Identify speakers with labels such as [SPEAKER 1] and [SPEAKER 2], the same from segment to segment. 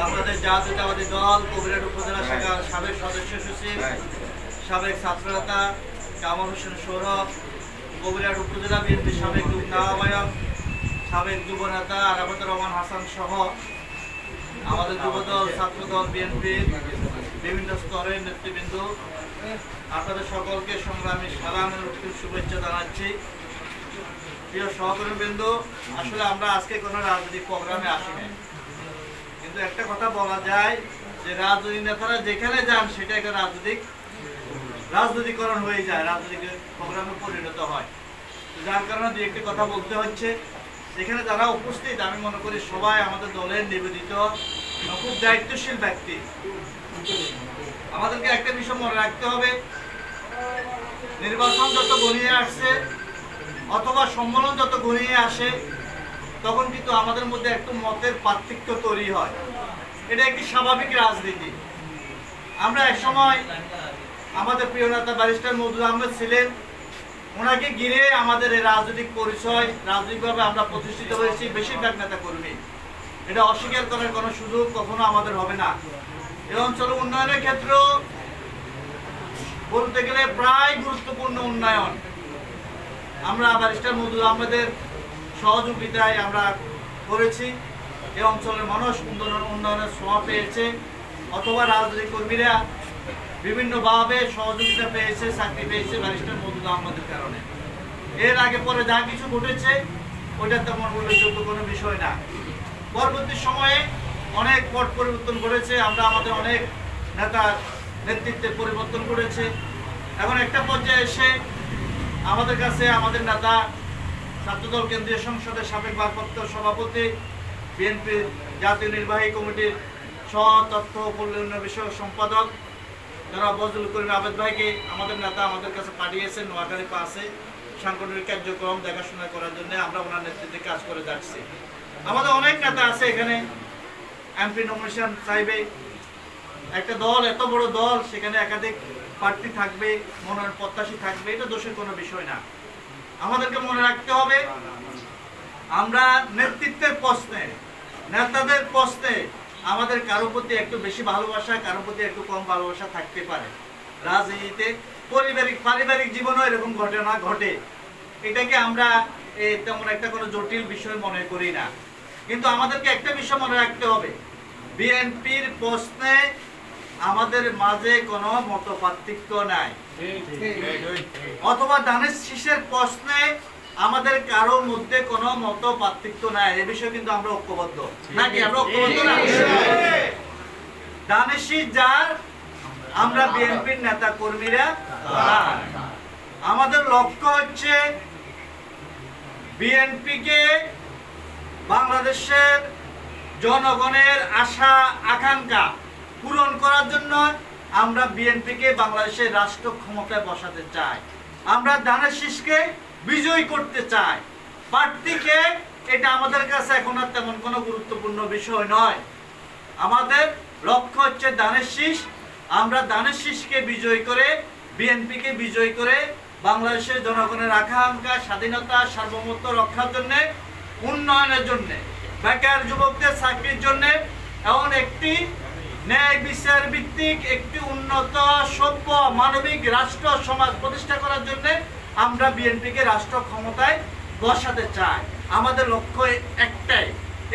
[SPEAKER 1] বাংলাদেশ জাতীয়তাবাদী দল কবিরহাট উপজেলা শাখার সাবেক সদস্য সচিব, সাবেক ছাত্রনেতা কামাল হোসেন সৌরভ, কবিরহাট উপজেলা বিএনপির সাবেক যুগ্ম আহ্বায়ক, সাবেক যুব নেতা আরাফাতুর রহমান হাসান সহ আমাদের যুবদল, ছাত্রদল, বিএনপির বিভিন্ন স্তরের নেতৃবৃন্দ, আপনাদের সকলকে সংগ্রামী সালাম এবং শুভেচ্ছা জানাচ্ছি। প্রিয় সহকর্মীবৃন্দ, আসলে আমরা আজকে কোনো রাজনৈতিক প্রোগ্রামে আসিনি, কিন্তু একটা কথা বলা যায় যে রাজনৈতিক নেতারা যেখানে যান সেটা একটা রাজনীতিকরণ হয়ে যায়, রাজনৈতিক প্রোগ্রামে পরিণত হয়। যার কারণে দু একটি কথা বলতে হচ্ছে। যেখানে যারা উপস্থিত, আমি মনে করি সবাই আমাদের দলের নিবেদিত খুব দায়িত্বশীল ব্যক্তি। আমাদেরকে একটা বিষয় মনে রাখতে হবে, নির্বাচন যত ঘনিয়ে আসছে অথবা সম্মেলন যত ঘনিয়ে আসে তখন কিন্তু আমাদের মধ্যে একটু মতের পার্থক্য তৈরি হয়। এটা একটি স্বাভাবিক রাজনীতি। আমরা এক সময় আমাদের প্রিয় নেতা ব্যারিস্টার মওদুদ আহমেদ ছিলেন, ওনাকে ঘিরে আমাদের এই রাজনৈতিক পরিচয়, রাজনৈতিকভাবে আমরা প্রতিষ্ঠিত হয়েছি বেশিরভাগ নেতা কর্মী। এটা অস্বীকার করার কোনো সুযোগ কখনো আমাদের হবে না। এই অঞ্চল উন্নয়নের ক্ষেত্রেও বলতে গেলে প্রায় গুরুত্বপূর্ণ উন্নয়ন আমরা ব্যারিস্টার মওদুদ আহমেদের সহযোগিতায় আমরা করেছি। এই অঞ্চলের মানুষ উন্নয়নের ছোঁয়া পেয়েছে, অথবা রাজনৈতিক কর্মীরা বিভিন্নভাবে সহযোগিতা পেয়েছে, চাকরি পেয়েছে ব্যারিস্টার মওদুদ আহমেদের কারণে। এর আগে পরে যা কিছু ঘটেছে ওইটা তেমন উল্লেখযোগ্য কোনো বিষয় না। পরবর্তী সময়ে অনেক পট পরিবর্তন ঘটেছে, আমরা আমাদের অনেক নেতার নেতৃত্বের পরিবর্তন করেছে। এখন একটা পর্যায়ে এসে আমাদের কাছে আমাদের নেতা, ছাত্রদল কেন্দ্রীয় সংসদের সাবেক ভারপ্রাপ্ত সভাপতি, বিএনপির জাতীয় নির্বাহী কমিটির সহ তথ্য উন্নয়ন বিষয়ক সম্পাদক যারা বজলুল করিম আবেদ ভাইকে আমাদের নেতা আমাদের কাছে পাঠিয়েছেন নোয়াখালী পাশে সাংগঠনিক কার্যক্রম দেখাশোনা করার জন্য। আমরা ওনার নেতৃত্বে কাজ করে যাচ্ছি। আমাদের অনেক নেতা আছে এখানে, এমপি নমিনেশন চাইবে, একটা দল এত বড় দল, সেখানে একাধিক প্রার্থী থাকবে, মনোনয়ন প্রত্যাশী থাকবে, এটা দোষের কোনো বিষয় না। আমাদেরকে মনে রাখতে হবে, আমরা নেতৃত্বের প্রশ্নে, নেতাদের প্রশ্নে আমাদের কারো প্রতি একটু বেশি ভালোবাসা, কারো প্রতি একটু কম ভালোবাসা থাকতে পারে। রাজনীতিতে পারিবারিক জীবনও এরকম ঘটনা ঘটে, এটাকে আমরা তেমন একটা কোনো জটিল বিষয় মনে করি না। কিন্তু আমাদেরকে একটা বিষয় মনে রাখতে হবে, বিএনপির প্রশ্নে আমাদের মাঝে কোনো মতপার্থক্য নাই, অথবা ধানের শীষের প্রশ্নে আমাদের কারো মধ্যে কোনো মত পার্থক্য নাই। এ বিষয়ে কিন্তু আমরা ঐক্যবদ্ধ নাকি? আমরা ঐক্যবদ্ধ না? ধানের শীষ যার, আমরা বিএনপির নেতা কর্মীরা আমাদের লক্ষ্য হচ্ছে বিএনপিকে বাংলাদেশের জনগণের আশা আকাঙ্ক্ষা পূরণ করার জন্য আমরা বিএনপিকে বাংলাদেশের রাষ্ট্র ক্ষমতায় বসাতে চাই। আমরা ধানের শীষকে বিজয়ী করতে চাই। প্রার্থীকে এটা আমাদের কাছে এখন আর তেমন কোনো গুরুত্বপূর্ণ বিষয় নয়। আমাদের লক্ষ্য হচ্ছে ধানের শীষ। আমরা ধানের শীষকে বিজয়ী করে, বিএনপিকে বিজয়ী করে বাংলাদেশের জনগণের আকাঙ্ক্ষা, স্বাধীনতা, সার্বভৌমত্ব রক্ষার জন্য, উন্নয়নের জন্য, বেকার যুবকদের চাকরির জন্য, এমন একটি ন্যায় বিচার ভিত্তিক একটি উন্নত, সভ্য, মানবিক রাষ্ট্র সমাজ প্রতিষ্ঠা করার জন্য আমরা বিএনপিকে রাষ্ট্র ক্ষমতায় বসাতে চাই। আমাদের লক্ষ্য একটাই।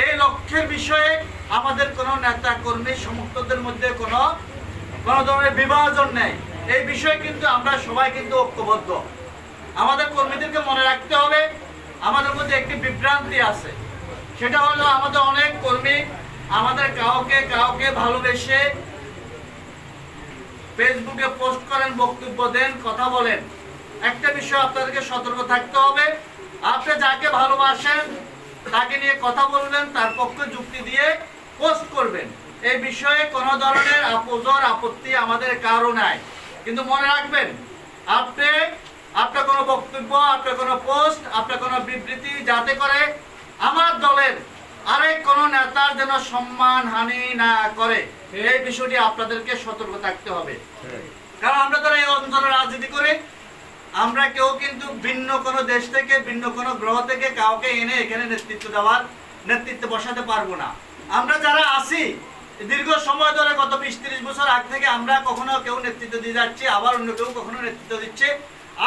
[SPEAKER 1] এই লক্ষ্যের বিষয়ে আমাদের কোনো নেতা কর্মী সমর্থকদের মধ্যে কোনো ধরনের বিভাজন নেই। এই বিষয়ে কিন্তু আমরা সবাই কিন্তু ঐক্যবদ্ধ। আমাদের কর্মীদেরকে মনে রাখতে হবে, আমাদের মধ্যে একটি বিভ্রান্তি আছে। সেটা হলো, আমাদের অনেক কর্মী আমাদের কাউকে ভালোবেসে ফেসবুকে পোস্ট করেন, বক্তব্য দেন, কথা বলেন। একটা বিষয় আপনাদেরকে সতর্ক থাকতে হবে, আপনি যাকে ভালোবাসেন তাকে নিয়ে কথা বলবেন, তার পক্ষে যুক্তি দিয়ে পোস্ট করবেন। এই বিষয়ে কোনো ধরনের আপোজর আপত্তি আমাদের কারো নাই। কিন্তু মনে রাখবেন, আপনার কোনো বক্তব্য, আপনার কোনো পোস্ট, আপনার কোনো বিবৃতি যাতে করে আমার দলের আরেক কোন নেতার যেন সম্মান হানি না করে, এই বিষয়টি আপনাদেরকে সতর্ক থাকতে হবে। কারণ আমরা যারা এই অঞ্চলে রাজনীতি করি, আমরা কেউ কিন্তু ভিন্ন কোনো দেশ থেকে, ভিন্ন কোনো গ্রহ থেকে কাউকে এনে এখানে নেতৃত্ব দেওয়ার নেতৃত্বে বসাতে পারবো না। আমরা যারা আছি দীর্ঘ সময় ধরে গত 20-30 বছর আগ থেকে আমরা কখনো কেউ নেতৃত্ব দিয়ে যাচ্ছি, আবার অন্য কেউ কখনো নেতৃত্ব দিচ্ছে।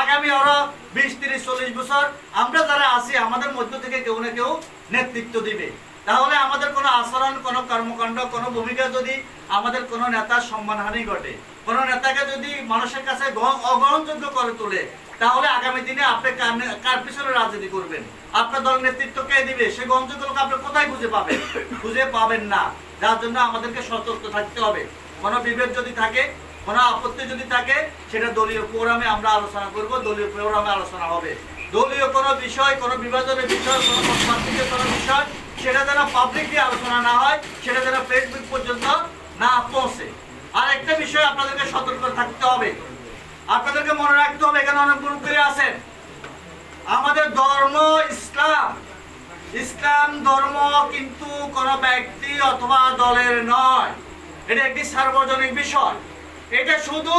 [SPEAKER 1] আগামী আরো 20-30-40 বছর আমরা যারা আছি আমাদের মধ্য থেকে কেউ না কেউ নেতৃত্ব দিবে। তাহলে আমাদের কোনো আচরণ, কোনো কর্মকাণ্ড, কোনো ভূমিকা যদি আমাদের কোনো নেতার সম্মানহানি ঘটে, কোনো নেতাকে যদি মানুষের কাছে অগ্রহণযোগ্য করে তোলে, তাহলে আগামী দিনে আপনি কার পিছনে রাজনীতি করবেন? আপনার দল নেতৃত্ব কে দিবে? সে গ্রহণযোগ্য লোক আপনি কোথায় খুঁজে পাবেন? খুঁজে পাবেন না। যার জন্য আমাদেরকে সতর্ক থাকতে হবে। কোনো বিভেদ যদি থাকে, কোনো আপত্তি যদি থাকে, সেটা দলীয় ফোরামে আমরা আলোচনা করব, দলীয় ফোরামে আলোচনা হবে। দলীয় কোনো বিষয়, কোনো বিভাজনের বিষয়, কোনো মতপার্থক্যের কোনো বিষয়, সেটা যেন পাবলিকলি আলোচনা না হয়, সেটা যেন ফেসবুক পর্যন্ত না পৌঁছে। আর একটা বিষয় আপনাদেরকে সতর্ক থাকতে হবে, আপনাদেরকে মনে রাখতে হবে, এখানে অনেক মুরব্বীরা আছেন, আমাদের ধর্ম ইসলাম। ইসলাম ধর্ম কিন্তু কোনো ব্যক্তি অথবা দলের নয়, এটা একটি সার্বজনীন বিষয়। এটা শুধু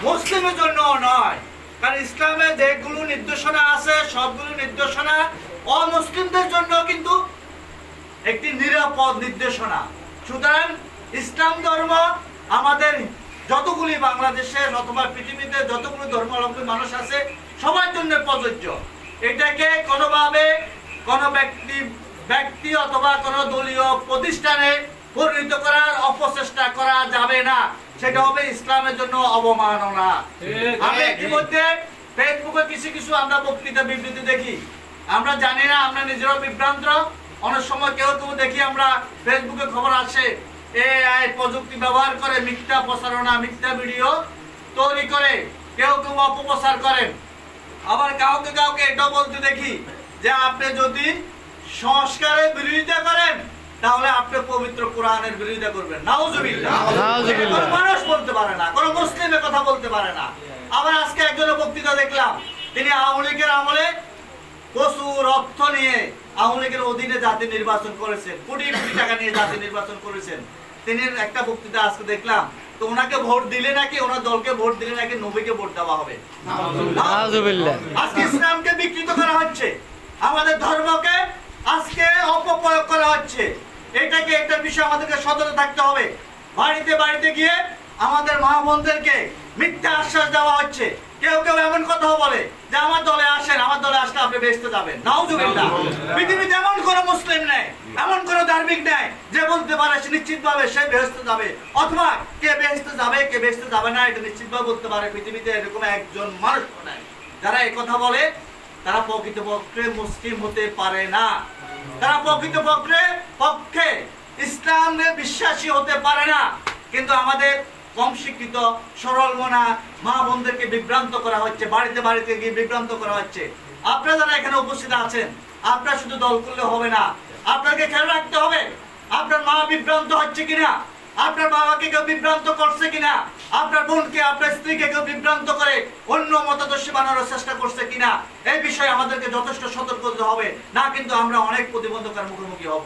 [SPEAKER 1] মুসলিমের জন্য নয়, কারণ ইসলামে যেগুলো নির্দেশনা আছে সবগুলো নির্দেশনা অমুসলিমদের জন্য কিন্তু একটি নিরাপদ নির্দেশনা। সুতরাং ইসলাম ধর্ম আমাদের যতগুলি বাংলাদেশে অথবা পৃথিবীতে যতগুলো ধর্মাবলম্বী মানুষ আছে সবার জন্য প্রযোজ্য। এটাকে কোনোভাবে কোনো ব্যক্তি অথবা কোনো দলীয় প্রতিষ্ঠানে পরিণত করার অপচেষ্টা করা যাবে না, সেটা হবে ইসলামের জন্য অবমাননা। আমি ইতিমধ্যে ফেসবুকে কিছু আমরা বক্তৃতা বিবৃতি দেখি, আমরা জানি না, আমরা নিজেরাও বিভ্রান্ত। অনেক সময় কেউ দেখি আমরা ফেসবুকে খবর আসে AI প্রযুক্তি ব্যবহার করে মিথ্যা প্রচারণা, মিথ্যা ভিডিও তৈরি করে কেউ অপপ্রচার করেন। আবার কাউকে এটাও বলতে দেখি যে আপনি যদি সংস্কারের বিরোধিতা করেন তাহলে আপনি পবিত্র কোরআনের বিরোধিতা করবেন। নাউজুবিল্লাহ। কোনো মানুষ বলতে পারে না, কোনো মুসলিমের কথা বলতে পারে না। আবার আজকে একজনের বক্তৃতা দেখলাম, তিনি আওয়ামী লীগের আমলে প্রচুর অর্থ নিয়ে আওয়ামী লীগের অধীনে জাতি নির্বাচন করেছেন, কোটি কোটি টাকা নিয়ে জাতি নির্বাচন করেছেন। তিনি একটা বক্তৃতা আজকে দেখলাম, তো ওনাকে ভোট দিলে নাকি, ওনার দলকে ভোট দিলে নাকি নবীকে ভোট দেওয়া হবে। আজকে ইসলামকে বিকৃত করা হচ্ছে, আমাদের ধর্মকে আজকে অপপ্রয়োগ করা হচ্ছে। এটাকে একটা বিষয় আমাদেরকে সতর্ক থাকতে হবে। বাড়িতে বাড়িতে গিয়ে আমাদের মা বোনদেরকে মিথ্যা আশ্বাস দেওয়া হচ্ছে। কেউ এমন কথা বলে যে আমার দলে আসেন, আমার দলে আসলে আপনি বেহেশতে যাবেন। নাউজুবিল্লাহ। পৃথিবীতে এমন কোনো মুসলিম নেই, এমন কোনো ধার্মিক নেই যে বলতে পারে সে নিশ্চিতভাবে সে বেহেশতে যাবে, অথবা কে বেহেশতে যাবে কে বেহেশতে যাবে না এটা নিশ্চিতভাবে বলতে পারে। পৃথিবীতে এরকম একজন মানুষ নাই। যারা এই কথা বলে তারা প্রকৃতপক্ষে মুসলিম হতে পারে না, তারা প্রকৃতপক্ষে ইসলামে বিশ্বাসী হতে পারে না। কিন্তু আমাদের কম শিক্ষিত সরল মনা মা বোনদেরকে বিভ্রান্ত করা হচ্ছে, বাড়িতে বাড়িতে গিয়ে বিভ্রান্ত করা হচ্ছে। আপনারা যারা এখানে উপস্থিত আছেন, আপনারা শুধু দল করলে হবে না, আপনাকে খেয়াল রাখতে হবে আপনার মা বিভ্রান্ত হচ্ছে কিনা, আপনার বাবাকে কেউ বিভ্রান্ত করছে কিনা, আপনার বোনকে আপনার স্ত্রীকে কেউ বিভ্রান্ত করে অন্য মতাদর্শী বানানোর চেষ্টা করছে কিনা। এই বিষয়ে আমাদেরকে যথেষ্ট সতর্ক হতে হবে, না কিন্তু আমরা অনেক প্রতিবন্ধকতার মুখোমুখি হব।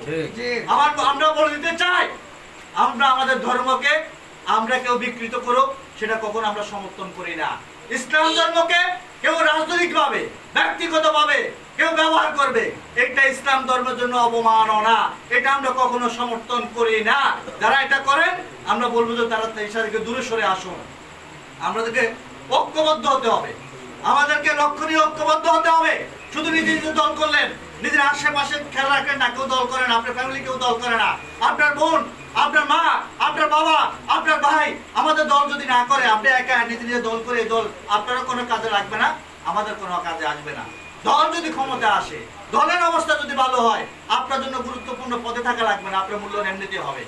[SPEAKER 1] আমরা বলে দিতে চাই, আমরা আমাদের ধর্মকে আমরা কেউ বিকৃত করুক সেটা কখনো আমরা সমর্থন করি না। ইসলাম ধর্মকে কেউ রাজনৈতিকভাবে ব্যক্তিগতভাবে কেউ ব্যবহার করবে, এটা ইসলাম ধর্মের জন্য অবমাননা, এটা আমরা কখনো সমর্থন করি না। যারা এটা করেন আমরা বলবো যে তারা থেকে দূরে সরে আসুন। আমাদেরকে ঐক্যবদ্ধ হতে হবে, আমাদেরকে লক্ষ্য নিয়ে ঐক্যবদ্ধ হতে হবে। শুধু নিজের দল করলেন, নিজের আশেপাশে খেয়াল রাখেন না, কেউ দল করে না, আপনার ফ্যামিলি কেউ দল করে না, আপনার বোন, আপনার মা, আপনার বাবা, আপনার ভাই আমাদের দল যদি না করে, আপনি একা নিজে দল করে দল আপনারা কোনো কাজে লাগবে না, আমাদের কোনো কাজে আসবে না। দল যদি ক্ষমতা আসে, দলের অবস্থা যদি ভালো হয়, আপনার জন্য গুরুত্বপূর্ণ পদে থাকা লাগবে না, আপনার মূল্যায়ন এমনিতে হবে।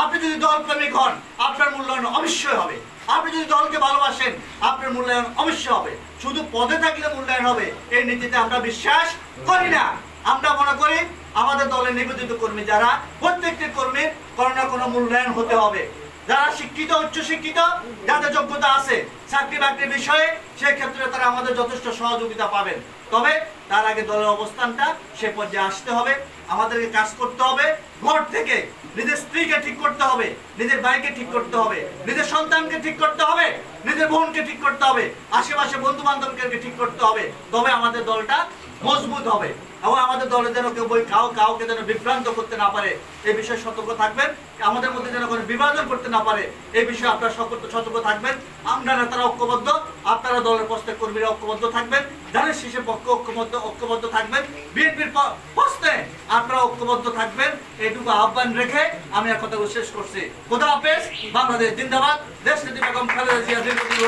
[SPEAKER 1] আপনি যদি দল প্রেমিক হন, আপনার মূল্যায়ন অবশ্যই হবে। আপনি যদি দলকে ভালোবাসেন, আপনার মূল্যায়ন অবশ্যই হবে। শুধু পদে থাকলে মূল্যায়ন হবে এই নীতিতে আমরা বিশ্বাস করি না। আমরা মনে করি আমাদের দলের নিবেদিত কর্মী যারা, প্রত্যেকটি কর্মীর কোনো না কোনো মূল্যায়ন হতে হবে। যারা শিক্ষিত, উচ্চ শিক্ষিত, যাদের যোগ্যতা আছে চাকরি বাকরির বিষয়ে, সেক্ষেত্রে তারা আমাদের যথেষ্ট সহযোগিতা পাবেন। তবে তার আগে দলের অবস্থানটা সে পর্যায়ে আসতে হবে, আমাদেরকে কাজ করতে হবে। ঘর থেকে নিজের স্ত্রীকে ঠিক করতে হবে, নিজের ভাইকে ঠিক করতে হবে, নিজের সন্তানকে ঠিক করতে হবে, নিজের বোনকে ঠিক করতে হবে, আশেপাশে বন্ধু বান্ধবকে ঠিক করতে হবে। তবে আমাদের দলটা মজবুত হবে এবং আমাদের দলে যেন কেউ কাউকে যেন বিভ্রান্ত করতে না পারে এই বিষয়ে সতর্ক থাকবেন। আমাদের মধ্যে যেন কোনো বিভাজন করতে না পারে এই বিষয়ে আপনারা সতর্ক থাকবেন। আমরা নেতারা ঐক্যবদ্ধ, আপনারা দলের প্রত্যেক কর্মীরা ঐক্যবদ্ধ থাকবেন, ধানের শীষের পক্ষে ঐক্যবদ্ধ থাকবেন, বিএনপির প্রশ্নে আপনারা ঐক্যবদ্ধ থাকবেন। এইটুকু আহ্বান রেখে আমি আর কথাগুলো শেষ করছি। খোদা হাফেজ। বাংলাদেশ জিন্দাবাদ। দেশ নেত্রী বেগম খালেদা জিয়া দীর্ঘদিন